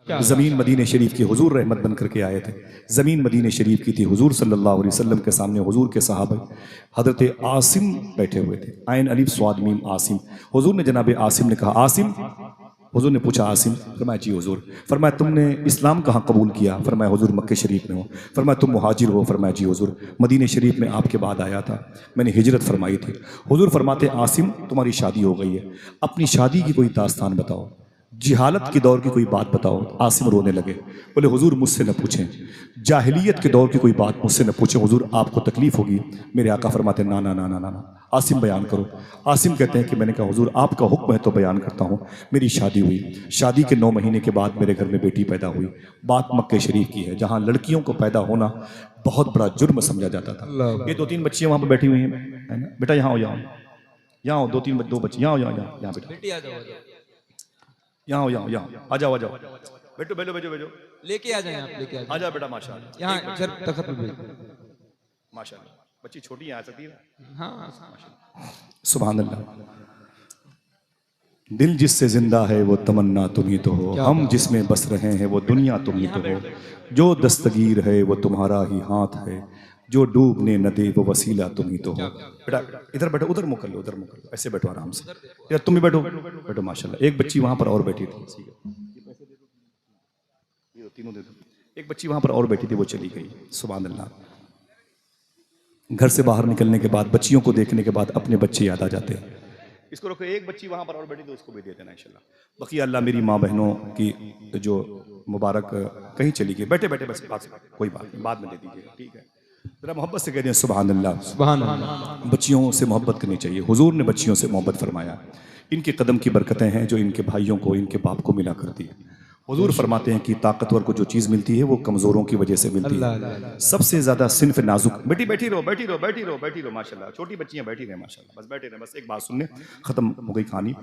ज़मीन मदीने शरीफ की हुजूर रहमत बन करके आए थे। ज़मीन मदीने शरीफ की थी। हुजूर सल्लल्लाहु अलैहि वसल्लम के सामने हुजूर के सहाबा हज़रत आसिम बैठे हुए थे। आइन अलिफ स्वाद मीम आसिम। हुजूर ने जनाब आसिम ने कहा, आसिम। हुजूर ने पूछा, आसिम? फरमाया, जी हुजूर। फरमाया, तुमने इस्लाम कहाँ कबूल किया? फरमाया, हुजूर मक्के शरीफ में हो। फरमाया, तुम मुहाजिर हो? फरमाया, जी हुजूर, मदीने शरीफ में आपके बाद आया था, मैंने हिजरत फरमाई थी। हुजूर फरमाते, आसिम तुम्हारी शादी हो गई है, अपनी शादी की कोई दास्तान बताओ, जिहालत के दौर की कोई बात बताओ। आसिम रोने लगे, बोले, हुजूर मुझसे न पूछें, जाहिलियत के दौर की कोई बात मुझसे न पूछें, हुजूर आपको तकलीफ होगी। मेरे आका फरमाते, ना ना ना ना ना ना, आसिम बयान करो। आसिम कहते हैं कि मैंने कहा, हुजूर आपका हुक्म है तो बयान करता हूँ। मेरी शादी हुई, शादी के 9 महीने के बाद मेरे घर में बेटी पैदा हुई। बात मक्के शरीफ की है, जहाँ लड़कियों को पैदा होना बहुत बड़ा जुर्म समझा जाता था। ये 2-3 बच्चियाँ वहाँ पर बैठी हुई हैं, है ना बेटा, यहाँ हो, यहाँ यहाँ हो, 2 बच्चे यहाँ हो, यहाँ यहाँ यहाँ बेटा, यहाँ हो, यहाँ यहाँ आ जाओ, आ जाओ, बैठो बैठो बैठो बैठो, लेके आ जाए आप, लेके आ जाओ बेटा, माशाल्लाह। यहाँ इधर तखत पे भेज। माशाल्लाह, बच्ची छोटी है, आ सकती है। हाँ, सुभान अल्लाह। दिल जिससे जिंदा है वो तमन्ना तुम ही तो हो, हम जिसमें बस रहे हैं वो दुनिया तुम ही तो हो, जो दस्तगीर है वो तुम्हारा ही हाथ है, जो डूबने न दे वो वसीला तुम ही तो हो। बेटा इधर बैठो, उधर मुँह कर लो, उधर मुँह कर लो, ऐसे बैठो आराम से। यार तुम भी बैठो, बैठो माशाल्लाह। एक बच्ची वहां पर और बैठी थी, तीनों दे दो। एक बच्ची वहां पर और बैठी थी, वो चली गई। सुभान अल्लाह। घर से बाहर निकलने के बाद, बच्चियों को देखने के बाद अपने बच्चे याद आ जाते हैं। इसको रखो, एक बच्ची वहां पर और बैठी, तो उसको भी दे देना इंशाल्लाह। बाकी अल्लाह मेरी माँ बहनों की जो मुबारक कहीं चली गई, बैठे बैठे बस, बात कोई बात नहीं, बाद में दे दीजिएगा, ठीक है। जरा मोहब्बत से कह दें सुभान अल्लाह। सुभान अल्लाह। बच्चियों से मोहब्बत करनी चाहिए। हुजूर ने बच्चियों से मोहब्बत फरमाया। इनके कदम की बरकतें हैं जो इनके भाइयों को, इनके बाप को मिला करती है। हुजूर फरमाते हैं कि ताकतवर को जो चीज़ मिलती है वो कमज़ोरों की वजह से मिलती है। सबसे ज़्यादा सिन्फ नाजुक, बेटी बैठी रहो, बैठी रहो, बैठी रहो, बैठी रहो, माशाल्लाह। छोटी बच्चियां बैठी रहे, माशाल्लाह, बस बैठे रहे। बस एक बात सुनने, ख़त्म हो गई कहानी,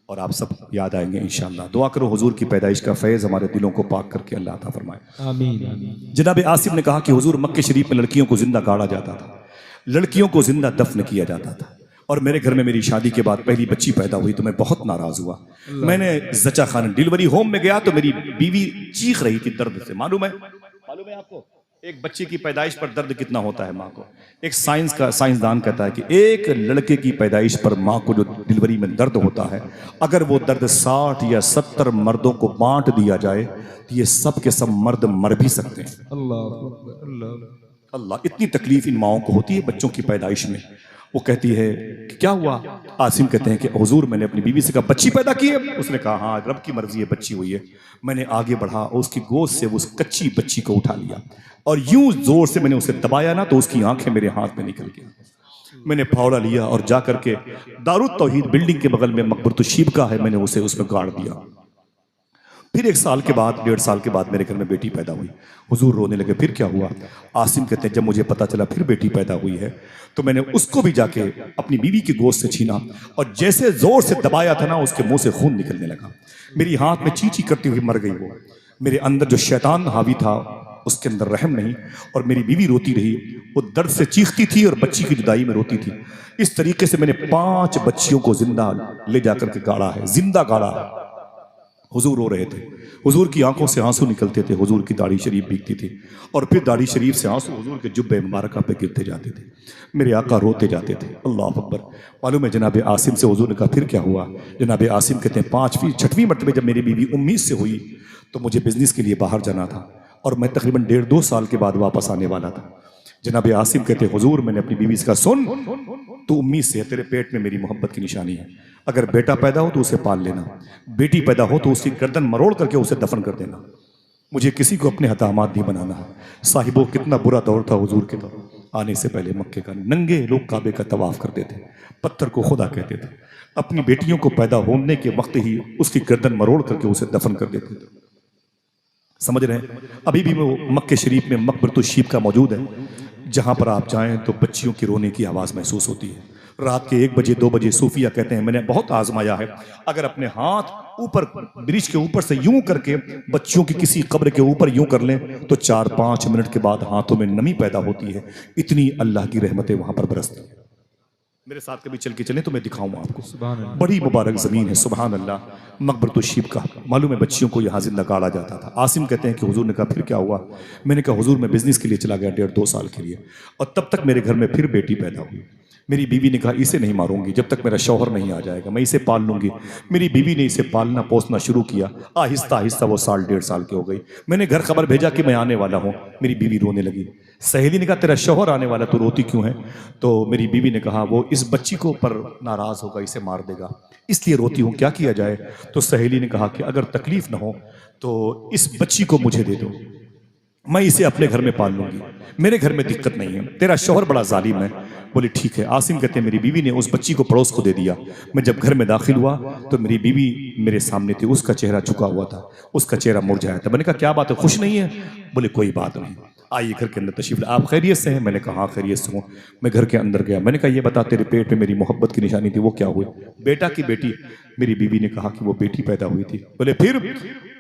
और आप सब याद आएंगे इंशाअल्लाह। दुआ करो हुजूर की पैदाइश का फैज़ हमारे दिलों को पाक करके अल्लाह अता फरमाए। आमीन। जनाब आसिम ने कहा कि हुजूर मक्के शरीफ में लड़कियों को जिंदा गाड़ा जाता था, लड़कियों को जिंदा दफन किया जाता था, और मेरे घर में मेरी शादी के बाद पहली बच्ची पैदा हुई तो मैं बहुत नाराज हुआ। मैंने जचा खान डिलीवरी होम में गया तो मेरी बीवी चीख रही थी दर्द से। मालूम है आपको एक बच्चे की पैदाइश पर दर्द कितना होता है माँ को? एक साइंसदान कहता है कि एक लड़के की पैदाइश पर माँ को जो डिलीवरी में दर्द होता है, अगर वो दर्द 60 या 70 मर्दों को बांट दिया जाए तो ये सब के सब मर्द मर भी सकते हैं। अल्लाह अल्लाह, इतनी तकलीफ इन माओं को होती है बच्चों की पैदाइश में। वो कहती है कि क्या हुआ? आसिम कहते हैं कि हुजूर मैंने अपनी बीवी से कहा बच्ची पैदा की है? उसने कहा हाँ, रब की मर्जी है, बच्ची हुई है। मैंने आगे बढ़ा और उसकी गोद से उस कच्ची बच्ची को उठा लिया और यूं जोर से मैंने उसे दबाया ना तो उसकी आंखें मेरे हाथ में निकल गई। मैंने फावड़ा लिया और जा करके दारुत तौहीद बिल्डिंग के बगल में मकबरतुश शीबका है, मैंने उसे उसमें गाड़ दिया। फिर 1 साल के बाद, 1.5 साल के बाद मेरे घर में बेटी पैदा हुई। हुजूर रोने लगे, फिर क्या हुआ? आसिम कहते हैं जब मुझे पता चला फिर बेटी पैदा हुई है तो मैंने उसको भी जाके अपनी बीवी की गोद से छीना और जैसे जोर से दबाया था ना उसके मुंह से खून निकलने लगा। मेरी हाथ में चींची करती हुई मर गई वो। मेरे अंदर जो शैतान हावी था उसके अंदर रहम नहीं, और मेरी बीवी रोती रही, वो दर्द से चीखती थी और बच्ची की जुदाई में रोती थी। इस तरीके से मैंने 5 बच्चियों को जिंदा ले जाकर के गाड़ा है, जिंदा गाड़ा है। हुजूर रो रहे थे, हुजूर की आंखों से आंसू निकलते थे, हुजूर की दाढ़ी शरीफ भीगती थी और फिर दाढ़ी शरीफ से आंसू हुजूर के जुब्बे मुबारक पे गिरते जाते थे। मेरे आका रोते जाते थे। अल्लाह अकबर। मालूम है जनाब आसिम से हुजूर ने कहा फिर क्या हुआ? जनाब आसिम कहते हैं 5वीं 6वीं मरतबे जब मेरी बीवी उम्मीद से हुई तो मुझे बिजनेस के लिए बाहर जाना था और मैं तकरीबन 1.5-2 साल के बाद वापस आने वाला था। जनाब आसिम कहते हैं हुजूर मैंने अपनी बीवी से कहा सुन, तू उम्मीद से, तेरे पेट में मेरी मोहब्बत की निशानी है। अगर बेटा पैदा हो तो उसे पाल लेना, बेटी पैदा हो तो उसकी गर्दन मरोड़ करके उसे दफन कर देना। मुझे किसी को अपने हतामात नहीं बनाना है। साहिबों कितना बुरा दौर था हुजूर के दौर आने से पहले मक्के का। नंगे लोग काबे का तवाफ करते थे, पत्थर को खुदा कहते थे। अपनी बेटियों को पैदा होने के वक्त ही उसकी गर्दन मरोड़ करके उसे दफन कर देते थे। समझ रहे हैं? अभी भी वो मक्के शरीफ में मकबरतुश शीबका मौजूद है, जहां पर आप जाएं तो बच्चियों की रोने की आवाज़ महसूस होती है। रात के 1 बजे 2 बजे सूफिया कहते हैं मैंने बहुत आजमाया है, अगर अपने हाथ ऊपर ब्रिज के ऊपर से यूं करके बच्चियों की किसी कब्र के ऊपर यूं कर लें तो 4-5 मिनट के बाद हाथों में नमी पैदा होती है। इतनी अल्लाह की रहमतें वहां पर बरसती हैं। मेरे साथ कभी चल के चले तो मैं दिखाऊं आपको। सुभान अल्लाह। बड़ी मुबारक ज़मीन है, सुभान अल्लाह। मकबरतुश शीब का मालूम है, बच्चियों को यहाँ जिंदा गाड़ा जाता था। आसिम कहते हैं कि हुजूर ने कहा फिर क्या हुआ? मैंने कहा हुजूर मैं बिजनेस के लिए चला गया 1.5-2 साल के लिए, और तब तक मेरे घर में फिर बेटी पैदा हुई। मेरी बीवी ने कहा इसे नहीं मारूंगी जब तक मेरा शौहर नहीं आ जाएगा, मैं इसे पाल लूंगी। मेरी बीवी ने इसे पालना पोसना शुरू किया। आहिस्ता आहिस्ता वो 1.5 साल की हो गई। मैंने घर खबर भेजा कि मैं आने वाला हूँ। मेरी बीवी रोने लगी। सहेली ने कहा तेरा शौहर आने वाला, तू रोती क्यों है? तो मेरी बीवी ने कहा वो इस बच्ची को पर नाराज होगा, इसे मार देगा, इसलिए रोती हूँ, क्या किया जाए? तो सहेली ने कहा कि अगर तकलीफ ना हो तो इस बच्ची को मुझे दे दो, मैं इसे अपने घर में पाल लूंगी, मेरे घर में दिक्कत नहीं है, तेरा शौहर बड़ा जालिम है। बोले ठीक है। आसिम कहते हैं मेरी बीवी ने उस बच्ची को पड़ोस को दे दिया। मैं जब घर में दाखिल हुआ तो मेरी बीवी मेरे सामने थी, उसका चेहरा झुका हुआ था, उसका चेहरा मुरझाया था। मैंने कहा क्या बात है, खुश नहीं है? बोले कोई बात नहीं, आइए घर के अंदर तशरीफ। आप खैरियत से हैं? मैंने कहा हाँ खैरियत से हूँ। मैं घर के अंदर गया। मैंने कहा ये बता तेरे पेट में मेरी मोहब्बत की निशानी थी, वो क्या हुई? बेटा की बेटी। मेरी बीवी ने कहा कि वो बेटी पैदा हुई थी। बोले फिर?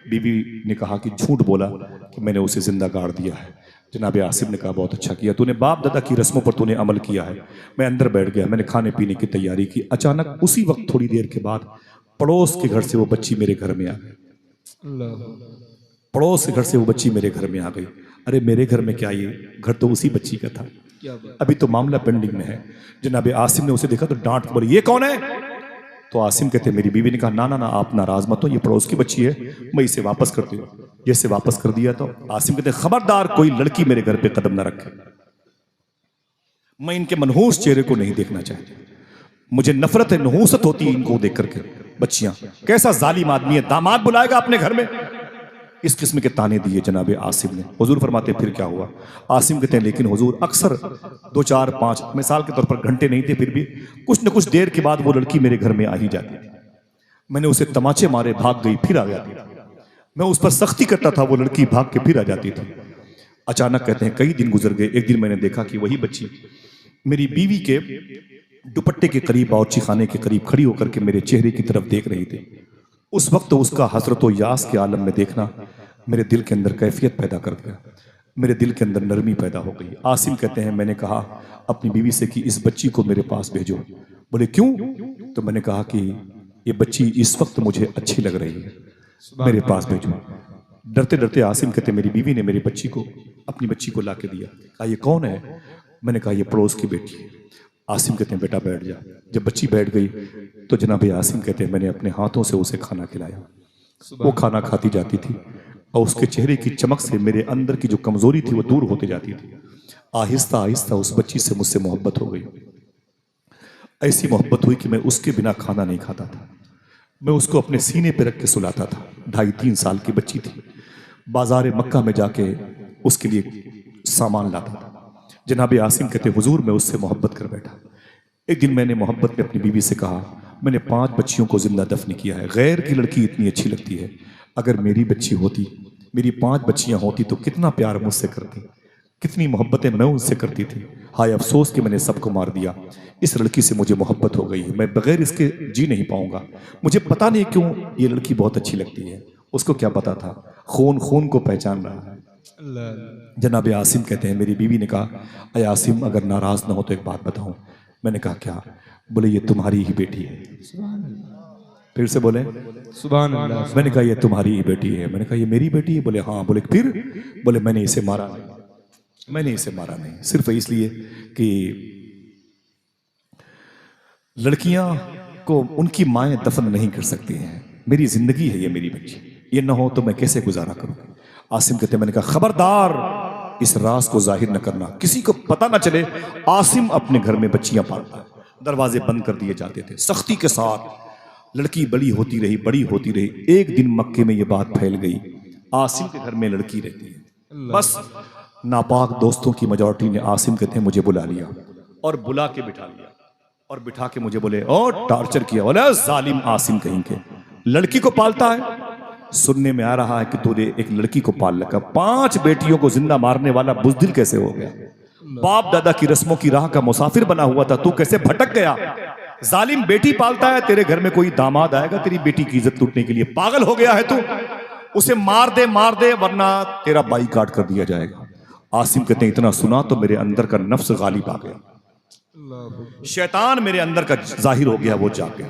बीवी ने कहा कि झूठ बोला कि मैंने उसे जिंदा गाड़ दिया है। जनाब आसिम ने कहा बहुत अच्छा किया, तूने बाप दादा की रस्मों पर तूने अमल किया है। मैं अंदर बैठ गया, मैंने खाने पीने की तैयारी की। अचानक उसी वक्त थोड़ी देर के बाद पड़ोस के घर से वो बच्ची मेरे घर में आ गई। पड़ोस के घर से वो बच्ची मेरे घर में आ गई। अरे मेरे घर में क्या, ये घर तो उसी बच्ची का था। क्या बात। अभी तो मामला पेंडिंग में है। जनाब आसिम ने उसे देखा तो डांट के बोले ये कौन है? तो आसिम कहते मेरी बीवी ने कहा ना ना ना आप नाराज मत हो, ये पड़ोस की बच्ची है, मैं इसे वापस करती हूँ। ये इसे वापस कर दिया। तो आसिम कहते खबरदार कोई लड़की मेरे घर पे कदम न रखे, मैं इनके मनहूस चेहरे को नहीं देखना चाहती, मुझे नफरत है, नहूसत होती है इनको देख करके। बच्चियां, कैसा जालिम आदमी है, दामाद बुलाएगा अपने घर में, इस किस्म के ताने दिए जनाब आसिम ने। हुजूर फरमाते फिर क्या हुआ? आसिम कहते हैं लेकिन हुजूर अक्सर 2 4 5 मिसाल के तौर पर घंटे नहीं थे, फिर भी कुछ न कुछ देर के बाद वो लड़की मेरे घर में आ ही जाती थी। मैंने उसे तमाचे मारे, भाग गई, फिर आ जाती थी। मैं उस पर सख्ती करता था, वो लड़की भाग के फिर आ जाती थी। अचानक कहते हैं कई दिन गुजर गए। एक दिन मैंने देखा कि वही बच्ची मेरी बीवी के दुपट्टे के करीब, बावर्ची खाने के करीब खड़ी होकर के मेरे चेहरे की तरफ देख रही थी। उस वक्त उसका हसरत व यास के आलम में देखना मेरे दिल के अंदर कैफियत पैदा कर दिया, मेरे दिल के अंदर नरमी पैदा हो गई। आसिम कहते हैं मैंने कहा अपनी बीवी से कि इस बच्ची को मेरे पास भेजो। बोले क्यों? तो मैंने कहा कि ये बच्ची इस वक्त मुझे अच्छी लग रही है, मेरे पास भेजो। डरते डरते आसिम कहते मेरी बीवी ने मेरी बच्ची को, अपनी बच्ची को ला के दिया। कहा ये कौन है? मैंने कहा ये पड़ोस की बेटी है। आसिम कहते हैं बेटा बैठ जा। जब बच्ची बैठ गई तो जनाब आसिम कहते हैं मैंने अपने हाथों से उसे खाना खिलाया। वो खाना खाती जाती थी और उसके चेहरे की चमक से मेरे अंदर की जो कमजोरी थी वो दूर होती जाती थी। आहिस्ता आहिस्ता उस बच्ची से मुझसे मोहब्बत हो गई। ऐसी मोहब्बत हुई कि मैं उसके बिना खाना नहीं खाता था। मैं उसको अपने सीने पे रख के सुलाता था। 2.5-3 साल की बच्ची थी। बाजार मक्का में जाके उसके लिए सामान लाता था। जनाब आसिम कहते हुजूर मैं उससे मोहब्बत कर बैठा। एक दिन मैंने मोहब्बत में अपनी बीवी से कहा मैंने 5 बच्चियों को जिंदा दफन किया है, गैर की लड़की इतनी अच्छी लगती है, अगर मेरी बच्ची होती, मेरी 5 बच्चियां होती तो कितना प्यार मुझसे करती, कितनी मोहब्बतें मैं उनसे करती थी। हाय अफसोस कि मैंने सबको मार दिया। इस लड़की से मुझे मोहब्बत हो गई है, मैं बगैर इसके जी नहीं पाऊंगा। मुझे पता नहीं क्यों ये लड़की बहुत अच्छी लगती है। उसको क्या पता था, खून खून को पहचान रहा है। जनाब आसिम कहते हैं मेरी बीवी ने कहा अय आसिम अगर नाराज ना हो तो एक बात बताऊं। मैंने कहा क्या? बोले ये तुम्हारी ही बेटी है। फिर से बोले सुभान अल्लाह। मैंने कहा ये तुम्हारी ही बेटी है। मैंने कहा ये मेरी बेटी है? बोले हाँ। बोले फिर? बोले मैंने इसे मारा नहीं, मैंने इसे मारा नहीं, सिर्फ इसलिए कि लड़कियां को उनकी माएं दफन नहीं कर सकती हैं। मेरी जिंदगी है ये मेरी बच्ची, ये ना हो तो मैं कैसे गुजारा करूं। आसिम कहते मैंने कहा खबरदार इस राज को जाहिर न करना, किसी को पता ना चले। आसिम अपने घर में बच्चियां पालता है। दरवाजे बंद कर दिए जाते थे सख्ती के साथ। लड़की बड़ी होती रही, बड़ी होती रही। एक दिन मक्के में ये बात फैल गई आसिम के घर में लड़की रहती है। बस नापाक दोस्तों की मेजॉरिटी ने आसिम कहते हैं मुझे बुला लिया और बुला के बिठा लिया और बिठा के मुझे बोले और टॉर्चर किया। बोले जालिम आसिम कहीं के, लड़की को पालता है। सुनने में आ रहा है कि तूने एक लड़की को पाल रखा, 5 बेटियों को जिंदा मारने वाला बुज़दिल कैसे हो गया? बाप दादा की रस्मों की राह का मुसाफिर बना हुआ था, तू कैसे भटक गया? जालिम बेटी पालता है, तेरे घर में कोई दामाद आएगा तेरी बेटी की इज्जत लूटने के लिए, पागल हो गया है तू? उसे मार दे वरना तेरा बाईकाट कर दिया जाएगा। आसिम कहते हैं इतना सुना तो मेरे अंदर का नफ्स गालिब आ गया। शैतान मेरे अंदर का जाहिर हो गया, वो जाग गया।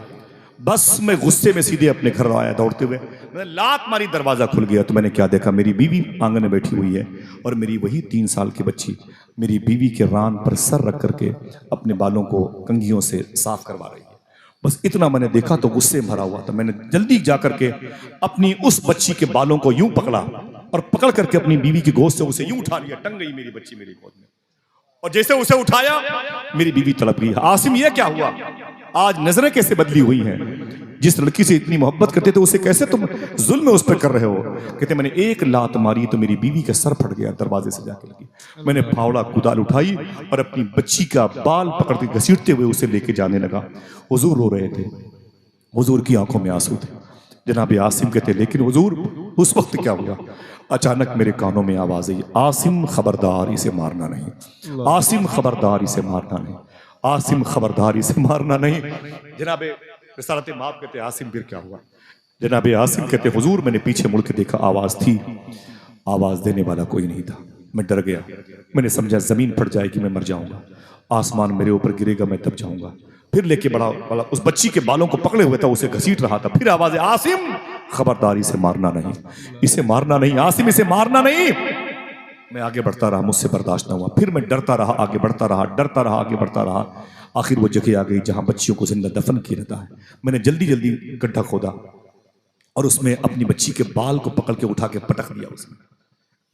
बस मैं गुस्से में सीधे अपने घर आया दौड़ते हुए, मैंने लात मारी, दरवाजा खुल गया तो मैंने क्या देखा, मेरी बीवी आंगन में बैठी हुई है और मेरी वही 3 साल की बच्ची मेरी बीवी के रान पर सर रख करके अपने बालों को कंघियों से साफ करवा रही है। बस इतना मैंने देखा तो गुस्से में भरा हुआ था। मैंने जल्दी जाकर के अपनी उस बच्ची के बालों को यूं पकड़ा और पकड़ करके अपनी बीवी की गोद से उसे यूं उठा लिया। टंग गई मेरी बच्ची मेरी गोद में, और जैसे उसे उठाया मेरी बीवी तड़प गई। आसिम, ये क्या हुआ? आज नजरें कैसे बदली हुई हैं? जिस लड़की से इतनी मोहब्बत करते थे उसे कैसे तुम जुल्म उस पर कर रहे हो? कहते मैंने एक लात मारी तो मेरी बीवी का सर फट गया, दरवाजे से जाके लगी। मैंने फावड़ा कुदाल उठाई और अपनी बच्ची का बाल पकड़ के घसीटते हुए उसे लेके जाने लगा। हुजूर रो रहे थे, हुजूर की आंखों में आंसू थे। जनाब आसिम कहते लेकिन हुजूर उस वक्त क्या हुआ? अचानक मेरे कानों में आवाज आई, आसिम खबरदार, इसे मारना नहीं। आसिम खबरदार, इसे मारना नहीं। आसिम खबरदार, इसे मारना नहीं। जनाब रिसालत माप कहते आसिम फिर क्या हुआ? जनाब आसिम कहते हुजूर मैंने पीछे मुड़ के देखा, आवाज थी, आवाज देने वाला कोई नहीं था। मैं डर गया, मैंने समझा जमीन फट जाएगी, मैं मर जाऊंगा, आसमान मेरे ऊपर गिरेगा, मैं दब जाऊंगा। फिर लेके बड़ा उस बच्ची के बालों को पकड़े हुए था, उसे घसीट रहा था। फिर आवाज, आसिम खबरदार, इसे मारना नहीं, इसे मारना नहीं, आसिम इसे मारना नहीं। मैं आगे बढ़ता रहा, मुझसे बर्दाश्त न हुआ। फिर मैं डरता रहा, आगे बढ़ता रहा, डरता रहा, आगे बढ़ता रहा। आखिर वो जगह आ गई जहां बच्चियों को जिंदा दफन किया जाता है। मैंने जल्दी जल्दी गड्ढा खोदा और उसमें अपनी बच्ची के बाल को पकड़ के उठा के पटक दिया उसमें।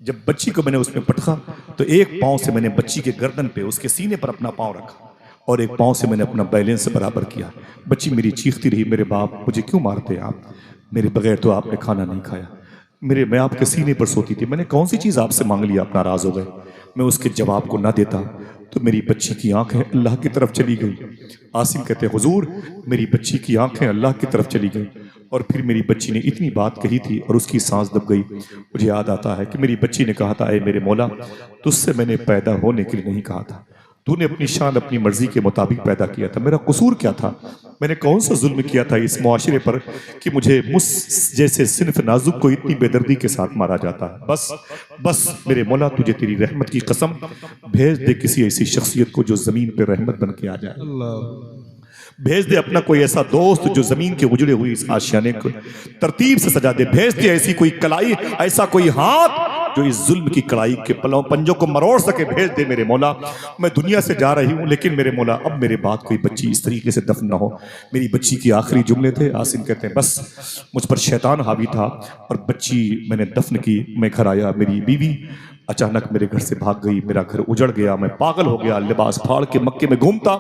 जब बच्ची को मैंने उसमें पटका तो एक पांव से मैंने बच्ची के गर्दन पे, उसके सीने पर अपना पांव रखा और एक पांव से मैंने अपना बैलेंस बराबर किया। बच्ची मेरी चीखती रही, मेरे बाप मुझे क्यों मारते हैं आप? मेरे बगैर तो आपने खाना नहीं खाया, मैं आपके सीने पर सोती थी, मैंने कौन सी चीज़ आपसे मांग लिया, आप नाराज हो गए? मैं उसके जवाब को ना देता तो मेरी बच्ची की आंखें अल्लाह की तरफ चली गई। आसिम कहते हुजूर मेरी बच्ची की आंखें अल्लाह की तरफ चली गई और फिर मेरी बच्ची ने इतनी बात कही थी और उसकी सांस दब गई। मुझे याद आता है कि मेरी बच्ची ने कहा था, ऐ मेरे मौला, तुझसे मैंने पैदा होने के लिए नहीं कहा था, तूने अपनी शान अपनी मर्जी के मुताबिक पैदा किया था। मेरा कसूर क्या था? मैंने कौन सा जुल्म किया था इस मुआशरे पर कि मुझे मुझ जैसे सिर्फ नाजुक को इतनी बेदर्दी के साथ मारा जाता है? बस मेरे मौला, तुझे तेरी रहमत की कसम, भेज दे किसी ऐसी शख्सियत को जो जमीन पे रहमत बन के आ जाए। भेज दे अपना कोई ऐसा दोस्त जो जमीन के उजड़े हुई इस आशियाने को तरतीब से सजा दे। भेज दे ऐसी कोई कलाई, ऐसा कोई हाथ जो इस जुल्म की कड़ाई के पंजों को मरोड़ सके। भेज दे मेरे मौला। मैं दुनिया से जा रही हूँ, लेकिन मेरे मौला अब मेरे बाद कोई बच्ची इस तरीके से दफन न हो। मेरी बच्ची की आखिरी जुमले थे। आसिम कहते हैं बस मुझ पर शैतान हावी था और बच्ची मैंने दफन की। मैं घर आया, मेरी बीवी अचानक मेरे घर से भाग गई, मेरा घर उजड़ गया, मैं पागल हो गया, लिबास फाड़ के मक्के में घूमता।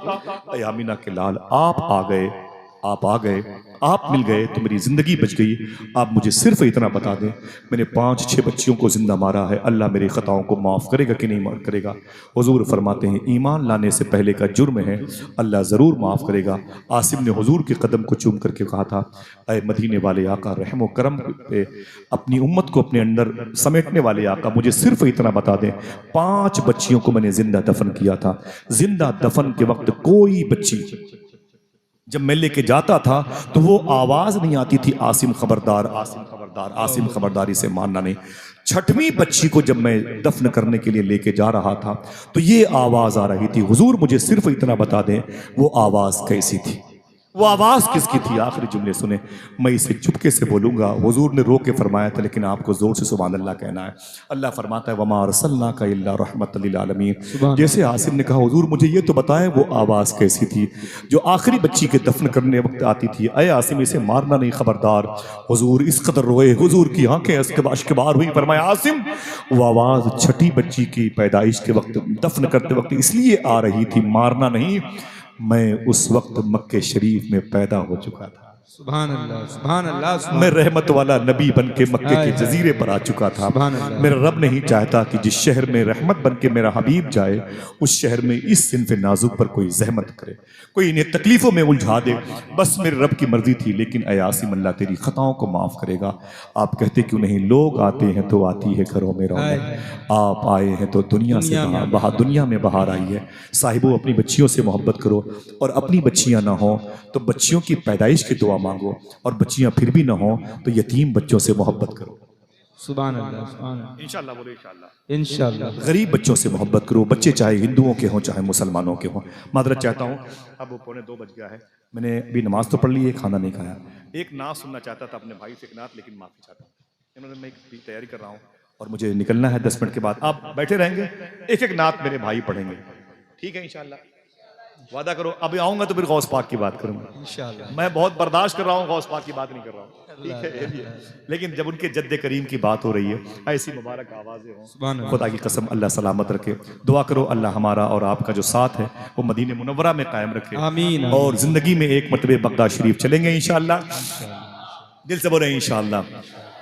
ऐ आमीना के लाल, आप आ गए, आप आ गए, आप मिल गए तो मेरी जिंदगी बच गई। आप मुझे सिर्फ इतना बता दें, मैंने 5-6 बच्चियों को जिंदा मारा है, अल्लाह मेरी खताओं को माफ़ करेगा कि नहीं करेगा? हुजूर फरमाते हैं ईमान लाने से पहले का जुर्म है, अल्लाह ज़रूर माफ़ करेगा। आसिम ने हुजूर के कदम को चूम करके कहा था, ऐ मदीने वाले आका, रहम व करम पे अपनी उम्मत को अपने अंदर समेटने वाले आका, मुझे सिर्फ इतना बता दें, 5 बच्चियों को मैंने जिंदा दफन किया था। जिंदा दफन के वक्त कोई बच्ची जब मैं लेके जाता था तो वो आवाज नहीं आती थी, आसिम खबरदार, आसिम खबरदार, आसिम खबरदार, इसे मानना नहीं। 6वीं बच्ची को जब मैं दफन करने के लिए लेके जा रहा था तो ये आवाज आ रही थी। हुजूर मुझे सिर्फ इतना बता दें, वो आवाज कैसी थी, वो आवाज किसकी थी? आखिरी जुमले सुने, मैं इसे चुपके से बोलूंगा। हुजूर ने रो के फरमाया था, लेकिन आपको जोर से सुभान अल्लाह कहना है। अल्लाह फरमाता है, वमा अरसलनाका इल्ला रहमतल लिल आलमीन। जैसे आसिम ने कहा, हुजूर मुझे ये तो बताएं वो आवाज कैसी थी जो आखिरी बच्ची के दफन करने वक्त आती थी? अय आसिम, इसे मारना नहीं, खबरदार। हुजूर इस कदर रोए, हुजूर की आंखें अश्कबार हुई। फरमाया, आसिम वो आवाज 6ठी बच्ची की पैदाइश के वक्त, दफन करते वक्त इसलिए आ रही थी, मारना नहीं। मैं उस वक्त मक्के शरीफ में पैदा हो चुका था। सुभान अल्लाह, सुभान अल्लाह। मैं रहमत वाला नबी बन के मक्के के जजीरे पर आ चुका था। मेरा रब नहीं चाहता कि जिस शहर में रहमत बन के मेरा हबीब जाए, उस शहर में इस सिनफ नाजुक पर कोई जहमत करे, कोई इन्हें तकलीफों में उलझा दे। बस मेरे रब की मर्जी थी। लेकिन ऐ आसिम, अल्लाह तेरी खताओं को माफ करेगा। आप कहते क्यों नहीं, लोग आते हैं तो आती है घरों में रौनक, आप आए हैं तो दुनिया से दुनिया में बाहर आई है। साहिबो, अपनी बच्चियों से मोहब्बत करो, और अपनी बच्चियां ना हो तो बच्चियों की पैदाइश की दुआ मांगो, और बच्चियां फिर भी ना हो तो यतीम बच्चों से मोहब्बत करो। सुभान अल्लाह, सुभान अल्लाह, इंशाल्लाह बोले इंशाल्लाह। इंशाअल्लाह। गरीब बच्चों से मोहब्बत करो, बच्चे चाहे हिंदुओं के हों चाहे मुसलमानों के हों। मादरत चाहता हूँ, अब वो 1:45 बज गया है, मैंने अभी नमाज तो पढ़ ली है, खाना नहीं खाया। एक नात सुनना चाहता था अपने भाई से, एक नात, लेकिन माफ़ी चाहता हूँ, इन्होंने मैं एक तैयारी कर रहा हूँ और मुझे निकलना है 10 मिनट के बाद। आप बैठे रहेंगे, एक एक नात मेरे भाई पढ़ेंगे, ठीक है इंशाल्लाह? वादा करो, अभी आऊंगा तो फिर गौस पाक की बात करूंगा इंशाअल्लाह। मैं बहुत बर्दाश्त कर रहा हूँ, गौस पाक की बात नहीं कर रहा हूँ, ठीक है ये भी है। लेकिन जब उनके जद्दे करीम की बात हो रही है, ऐसी मुबारक आवाजें हों, सुभान अल्लाह। खुदा की कसम अल्लाह सलामत रखे। दुआ करो अल्लाह हमारा और आपका जो साथ है वो मदीने मुनव्वरा में कायम रखे, आमीन, और जिंदगी में एक मरतबे बगदाद शरीफ चलेंगे इंशाअल्लाह। दिल से बोले इंशाअल्लाह।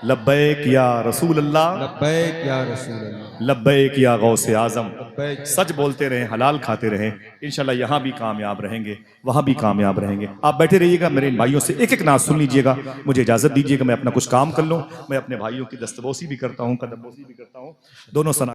लब्बैक या रसूल अल्लाह, लब्बैक या रसूल अल्लाह, लब्बैक या गौसे आजम। लब्बैक। सच बोलते रहें, हलाल खाते रहें, इंशाल्लाह यहाँ भी कामयाब रहेंगे, वहाँ भी कामयाब रहेंगे। आप बैठे रहिएगा, मेरे इन भाइयों से एक एक नात सुन लीजिएगा। मुझे इजाज़त दीजिएगा, मैं अपना कुछ काम कर लूँ। मैं अपने भाइयों की दस्तबोसी भी करता हूँ, कदमबोसी भी करता हूँ, दोनों सना